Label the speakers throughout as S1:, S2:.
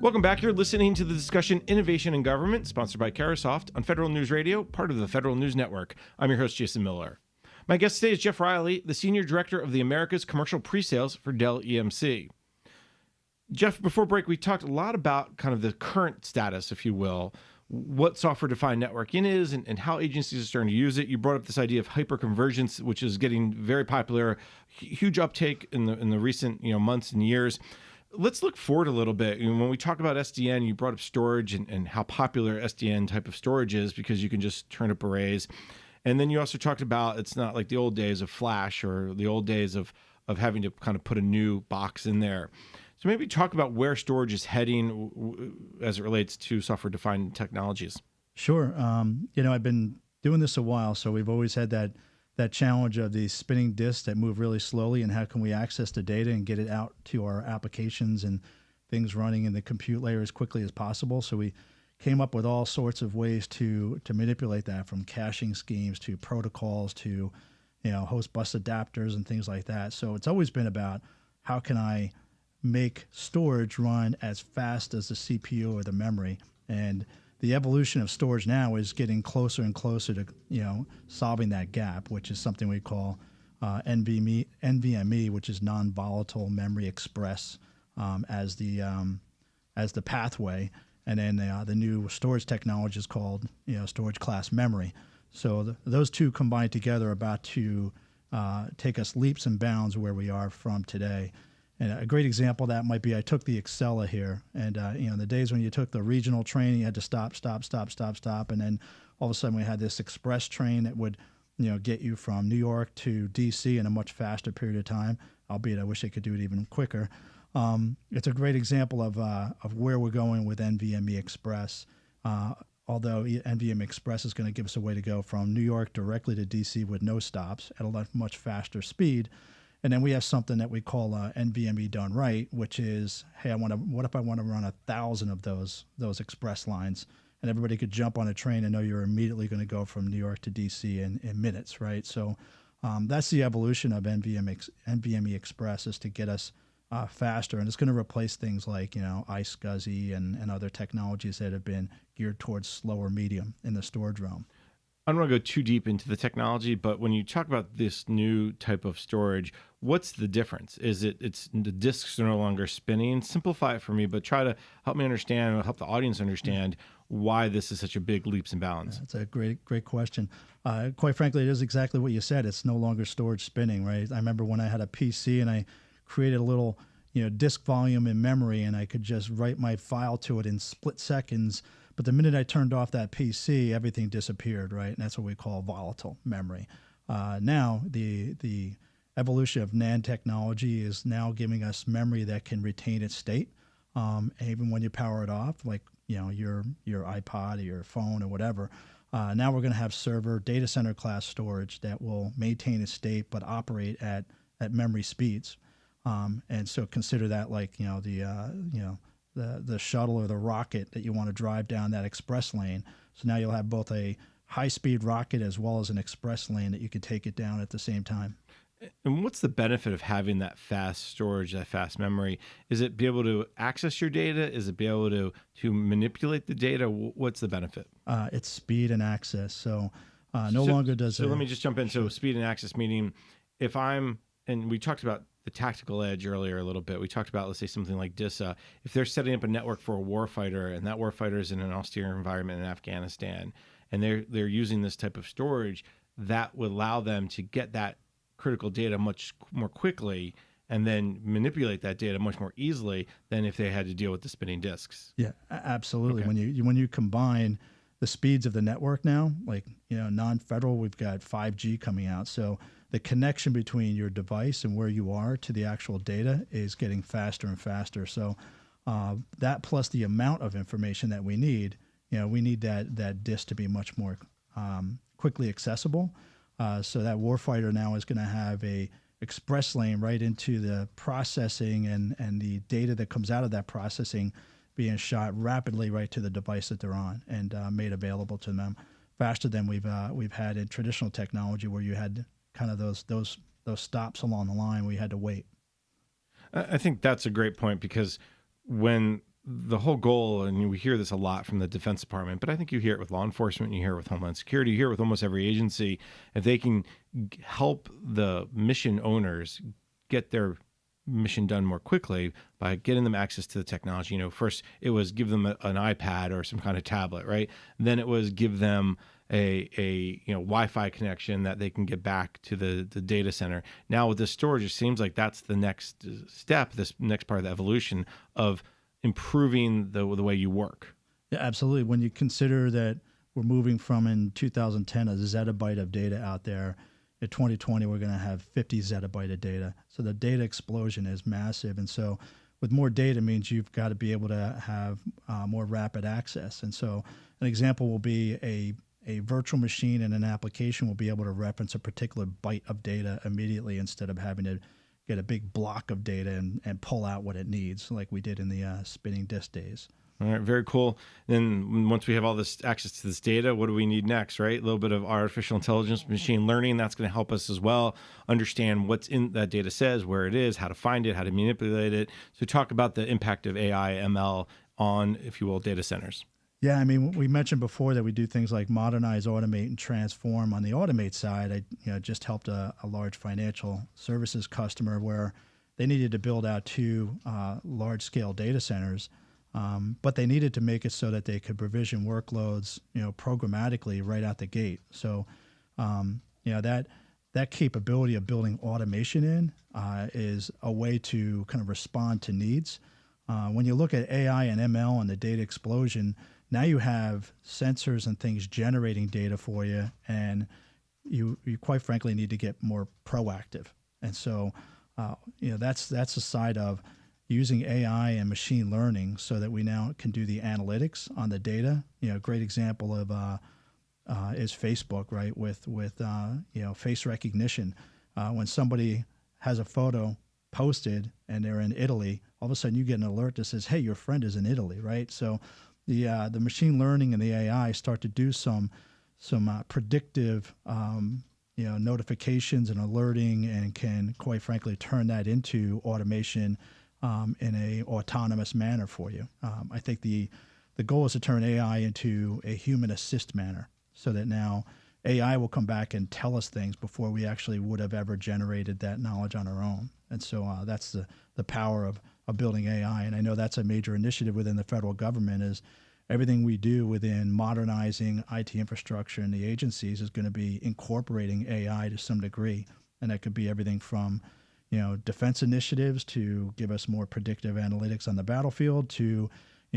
S1: Welcome back. You're listening to the discussion Innovation in Government, sponsored by Carahsoft on Federal News Radio, part of the Federal News Network. I'm your host, Jason Miller. My guest today is Jeff Riley, the Senior Director of the Americas Commercial Presales for Dell EMC. Jeff, before break, we talked a lot about kind of the current status, if you will, what software-defined networking is and how agencies are starting to use it. You brought up this idea of hyperconvergence, which is getting very popular, huge uptake in the recent months and years. Let's look forward a little bit. When we talk about SDN, you brought up storage and how popular SDN type of storage is because you can just turn up arrays. And then you also talked about it's not like the old days of Flash or the old days of having to kind of put a new box in there. So maybe talk about where storage is heading as it relates to software-defined technologies.
S2: Sure. I've been doing this a while, so we've always had that challenge of these spinning disks that move really slowly, and how can we access the data and get it out to our applications and things running in the compute layer as quickly as possible. So we came up with all sorts of ways to manipulate that, from caching schemes to protocols to host bus adapters and things like that. So it's always been about how can I make storage run as fast as the CPU or the memory. And the evolution of storage now is getting closer and closer to solving that gap, which is something we call NVMe, which is non-volatile memory express, as the pathway. And then the new storage technology is called storage class memory. So those two combined together are about to take us leaps and bounds where we are from today. And a great example of that might be, I took the Excella here, and in the days when you took the regional train, you had to stop, and then all of a sudden we had this express train that would get you from New York to DC in a much faster period of time, albeit I wish they could do it even quicker. It's a great example of where we're going with NVMe Express, although NVMe Express is going to give us a way to go from New York directly to DC with no stops at a much faster speed. And then we have something that we call NVMe done right, which is, hey, what if I want to run 1,000 of those express lines, and everybody could jump on a train and know you're immediately going to go from New York to DC in minutes, right? So that's the evolution of NVMe Express, is to get us faster, and it's going to replace things like iSCSI and other technologies that have been geared towards slower medium in the storage realm.
S1: I don't want to go too deep into the technology, but when you talk about this new type of storage, what's the difference? Is it's the disks are no longer spinning? Simplify it for me, but try to help me understand, or help the audience understand why this is such a big leaps and bounds.
S2: That's a great question. Quite frankly, it is exactly what you said. It's no longer storage spinning, right? I remember when I had a PC and I created a little disk volume in memory, and I could just write my file to it in split seconds. But the minute I turned off that PC, everything disappeared, right? And that's what we call volatile memory. Now, the evolution of NAND technology is now giving us memory that can retain its state, even when you power it off, like your iPod or your phone or whatever. Now we're going to have server data center class storage that will maintain its state but operate at memory speeds. And so consider that like the shuttle or the rocket that you want to drive down that express lane. So now you'll have both a high-speed rocket as well as an express lane that you could take it down at the same time.
S1: And what's the benefit of having that fast storage, that fast memory? Is it be able to access your data? Is it be able to manipulate the data? What's the benefit?
S2: It's speed and access. So longer does it.
S1: So let me just jump in. So speed and access, meaning and we talked about the tactical edge earlier a little bit. We talked about, let's say, something like DISA. If they're setting up a network for a warfighter, and that warfighter is in an austere environment in Afghanistan, and they're using this type of storage, that would allow them to get that critical data much more quickly and then manipulate that data much more easily than if they had to deal with the spinning disks.
S2: Yeah, absolutely.
S1: Okay.
S2: When you combine the speeds of the network now, like non-federal, we've got 5G coming out, so the connection between your device and where you are to the actual data is getting faster and faster. So that plus the amount of information that we need that disk to be much more quickly accessible. So that warfighter now is going to have a express lane right into the processing and the data that comes out of that processing being shot rapidly right to the device that they're on and made available to them faster than we've had in traditional technology, where you had kind of those stops along the line where you had to wait.
S1: I think that's a great point, because when the whole goal, and we hear this a lot from the Defense Department, but I think you hear it with law enforcement, you hear it with Homeland Security, you hear it with almost every agency. If they can help the mission owners get their mission done more quickly by getting them access to the technology. First it was give them an iPad or some kind of tablet, right? Then it was give them a Wi-Fi connection that they can get back to the data center. Now with the storage, it seems like that's the next step, this next part of the evolution of improving the way you work.
S2: Yeah, absolutely. When you consider that we're moving from in 2010 a zettabyte of data out there, in 2020 we're going to have 50 zettabyte of data. So the data explosion is massive, and so with more data means you've got to be able to have more rapid access. And so an example will be a virtual machine and an application will be able to reference a particular byte of data immediately instead of having to get a big block of data and pull out what it needs, like we did in the spinning disk days.
S1: All right, very cool. Then once we have all this access to this data, what do we need next, right? A little bit of artificial intelligence, machine learning, that's going to help us as well understand what's in that data says, where it is, how to find it, how to manipulate it. So talk about the impact of AI, ML on, if you will, data centers.
S2: Yeah, I mean, we mentioned before that we do things like modernize, automate, and transform. On the automate side, I just helped a large financial services customer where they needed to build out two large-scale data centers, but they needed to make it so that they could provision workloads, programmatically right out the gate. So, that capability of building automation in is a way to kind of respond to needs. When you look at AI and ML and the data explosion, now you have sensors and things generating data for you, and you quite frankly need to get more proactive. And so, that's the side of using AI and machine learning so that we now can do the analytics on the data. A great example of is Facebook, right? With face recognition. When somebody has a photo posted and they're in Italy, all of a sudden you get an alert that says, "Hey, your friend is in Italy," right? So the machine learning and the AI start to do some predictive notifications and alerting, and can quite frankly turn that into automation in a autonomous manner for you. I think the goal is to turn AI into a human assist manner, so that now AI will come back and tell us things before we actually would have ever generated that knowledge on our own. And so that's the power of building AI. And I know that's a major initiative within the federal government, is everything we do within modernizing IT infrastructure and the agencies is going to be incorporating AI to some degree. And that could be everything from defense initiatives to give us more predictive analytics on the battlefield to,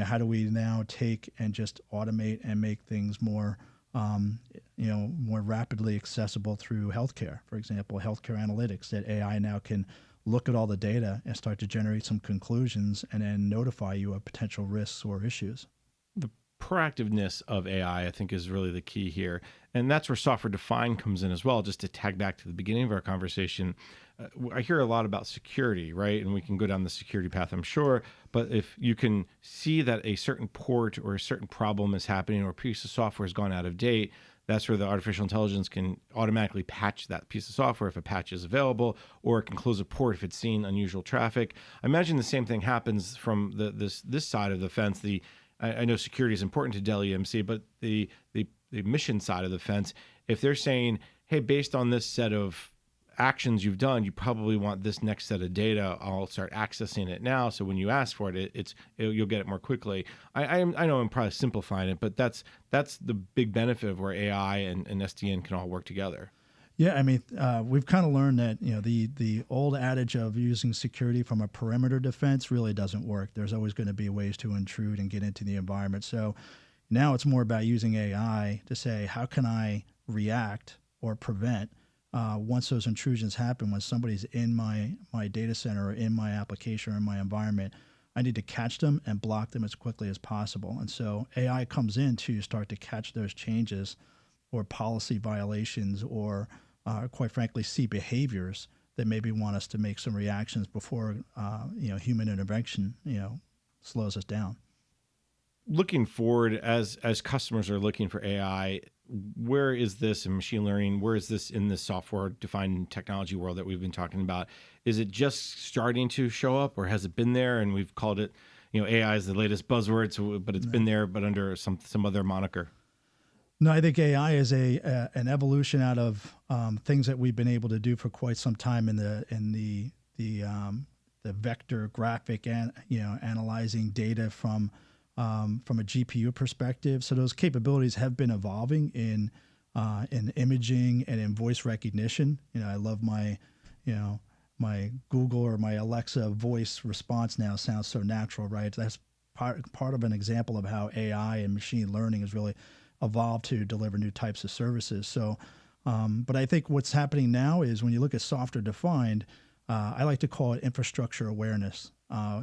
S2: how do we now take and just automate and make things more, more rapidly accessible through healthcare. For example, healthcare analytics, that AI now can look at all the data and start to generate some conclusions and then notify you of potential risks or issues.
S1: The proactiveness of AI, I think, is really the key here. And that's where software defined comes in as well. Just to tag back to the beginning of our conversation, I hear a lot about security, right? And we can go down the security path, I'm sure. But if you can see that a certain port or a certain problem is happening or a piece of software has gone out of date, that's where the artificial intelligence can automatically patch that piece of software if a patch is available, or it can close a port if it's seen unusual traffic. I imagine the same thing happens from this side of the fence. I know security is important to Dell EMC, but the mission side of the fence, if they're saying, hey, based on this set of actions you've done, you probably want this next set of data, I'll start accessing it now. So when you ask for it, you'll get it more quickly. I know I'm probably simplifying it, but that's the big benefit of where AI and SDN can all work together.
S2: Yeah, I mean, we've kind of learned that the old adage of using security from a perimeter defense really doesn't work. There's always going to be ways to intrude and get into the environment. So now it's more about using AI to say, how can I react or prevent once those intrusions happen, when somebody's in my data center or in my application or in my environment. I need to catch them and block them as quickly as possible. And so AI comes in to start to catch those changes or policy violations or quite frankly see behaviors that maybe want us to make some reactions before human intervention slows us down.
S1: Looking forward, as customers are looking for AI, where is this in machine learning? Where is this in the software-defined technology world that we've been talking about? Is it just starting to show up, or has it been there and we've called it, AI is the latest buzzword, but it's been there, but under some other moniker.
S2: No, I think AI is an evolution out of things that we've been able to do for quite some time in the vector graphic and analyzing data from a GPU perspective. So those capabilities have been evolving in imaging and in voice recognition. I love my Google or my Alexa voice response now sounds so natural, right? That's part of an example of how AI and machine learning has really evolved to deliver new types of services. So, but I think what's happening now is when you look at software defined, I like to call it infrastructure awareness,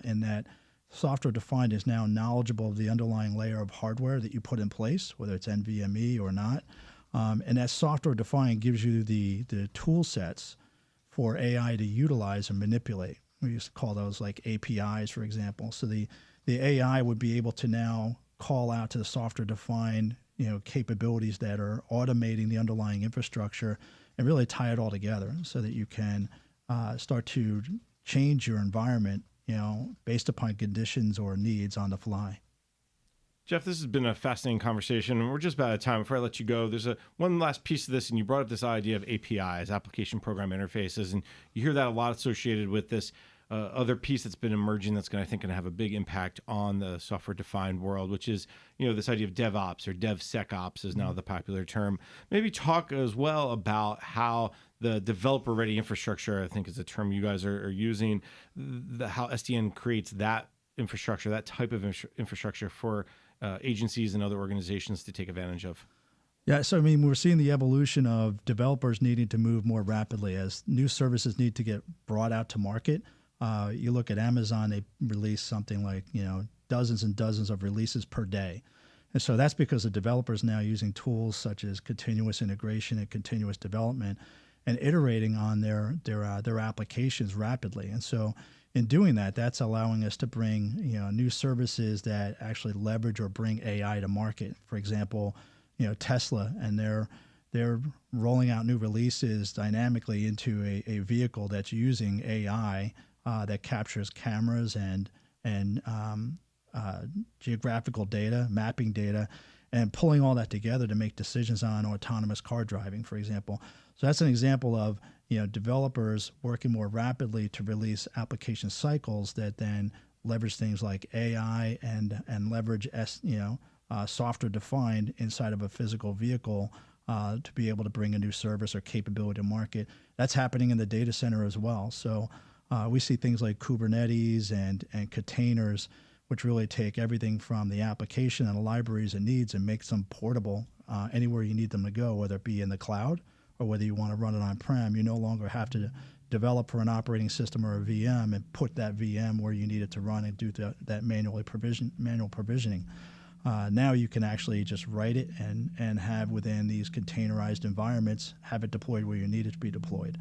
S2: in that software defined is now knowledgeable of the underlying layer of hardware that you put in place, whether it's NVMe or not. And that software defined gives you the tool sets for AI to utilize and manipulate. We used to call those like APIs, for example. So the AI would be able to now call out to the software defined capabilities that are automating the underlying infrastructure and really tie it all together so that you can start to change your environment, based upon conditions or needs on the fly.
S1: Jeff, this has been a fascinating conversation, and we're just about out of time. Before I let you go, there's one last piece of this, and you brought up this idea of APIs, application program interfaces, and you hear that a lot associated with this other piece that's been emerging that's going to have a big impact on the software-defined world, which is this idea of DevOps or DevSecOps is now the popular term. Maybe talk as well about how the developer-ready infrastructure, I think is a term you guys are using, how SDN creates that infrastructure, that type of infrastructure for agencies and other organizations to take advantage of.
S2: Yeah, so we're seeing the evolution of developers needing to move more rapidly as new services need to get brought out to market. You look at Amazon, they release something like, dozens and dozens of releases per day. And so that's because the developers now using tools such as continuous integration and continuous development and iterating on their applications rapidly. And so in doing that, that's allowing us to bring, new services that actually leverage or bring AI to market. For example, Tesla, and they're rolling out new releases dynamically into a vehicle that's using AI that captures cameras and geographical data, mapping data, and pulling all that together to make decisions on autonomous car driving, for example. So that's an example of developers working more rapidly to release application cycles that then leverage things like AI and leverage software defined inside of a physical vehicle to be able to bring a new service or capability to market. That's happening in the data center as well. So we see things like Kubernetes and containers, which really take everything from the application and the libraries and needs and makes them portable anywhere you need them to go, whether it be in the cloud or whether you want to run it on-prem. You no longer have to develop for an operating system or a VM and put that VM where you need it to run and do that manual provisioning. Now you can actually just write it and have within these containerized environments, have it deployed where you need it to be deployed.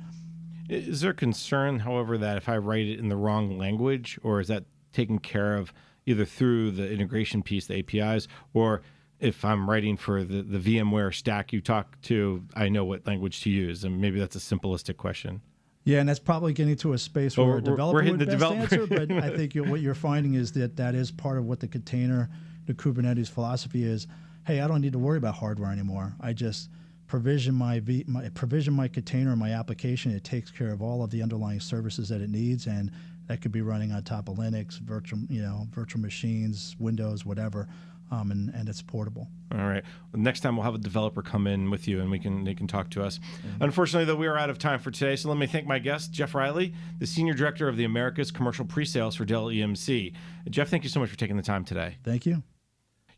S1: Is there concern, however, that if I write it in the wrong language, or is that taken care of either through the integration piece, the APIs, or if I'm writing for the VMware stack you talk to, I know what language to use? And maybe that's a simplistic question.
S2: Yeah, and that's probably getting to a space where a developer would best answer, but I think what you're finding is that is part of what the Kubernetes philosophy is. Hey, I don't need to worry about hardware anymore. I just provision my container and my application. It takes care of all of the underlying services that it needs, and that could be running on top of Linux, virtual machines, Windows, whatever. And it's portable.
S1: All right. Well, next time we'll have a developer come in with you, and they can talk to us. Mm-hmm. Unfortunately, though, we are out of time for today. So let me thank my guest, Jeff Riley, the Senior Director of the Americas Commercial Presales for Dell EMC. Jeff, thank you so much for taking the time today.
S2: Thank you.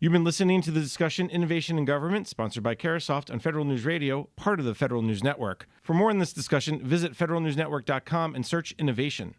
S1: You've been listening to the discussion Innovation in Government, sponsored by Carahsoft on Federal News Radio, part of the Federal News Network. For more on this discussion, visit federalnewsnetwork.com and search innovation.